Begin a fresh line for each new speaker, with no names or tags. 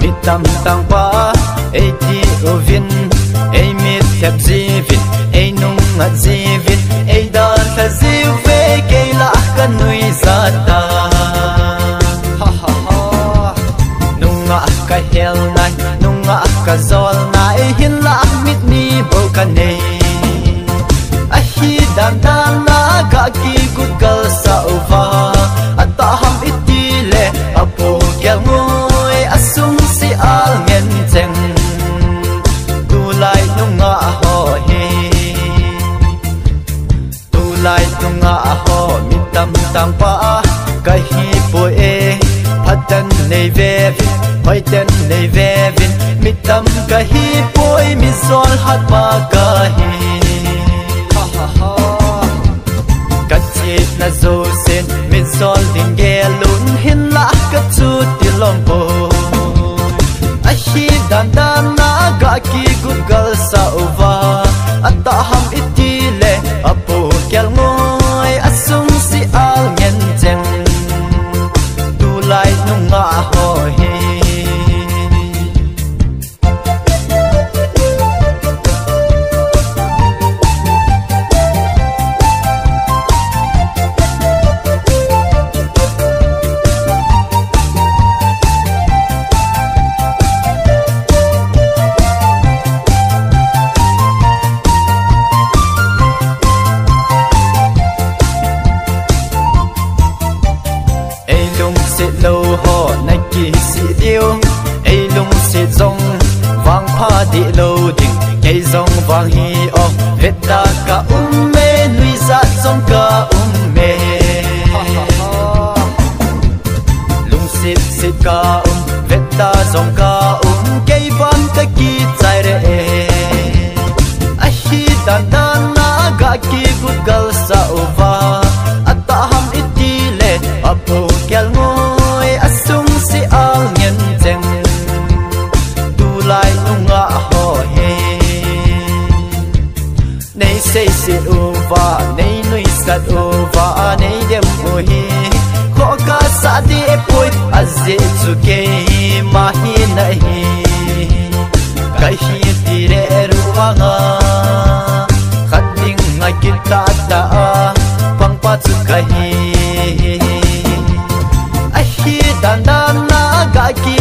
mi tam tang pa ei ti ovin ei mi thep zivin ei nung a zivin ei dar kha ziv ve ke la kan nui zata ha ha ha nunga ka hel nai nunga ka zol nai hin la mit ni bo kan nei a hi dan dan na ga ki google sa ova ata ham itile apo kyal ngoi asung si al ngen cheng tu lai nunga ho he tu lai nunga ho mi tam tang pa ka hi po e phatan nei ve hoi ten nei ve vin mi tam ka hi poi mi zol hat pa ka hi ha ha ha ka chi na zo sen mi zol din ge lun hin la ka chu ti lom po a hi dan dan na ga ki google sa ova ata ham itile apo kyal ngoi asung si al ngen cheng tu lai nunga ho he lâu ho nay kỳ sĩ tiêu ai lung sĩ dòng vang pha đi lâu đình cây dòng vang hi o vết ta cả mê nuôi ra dòng cả mê lung sĩ sĩ cả vết ta dòng cả cây van ta kỳ trái re a hi dan dan na ga ki google sa ova ata ham itile apo kyal ngoi asung si al ngen cheng tu lai nunga ho he nei sei se ova nei nui sat ova nei dem o he ko ka sa di poi azze chu ke ma hi na hi kai hi ti re ruanga khat ding ngai kit ta ta pang pa chu ka hi dan dan na ga ki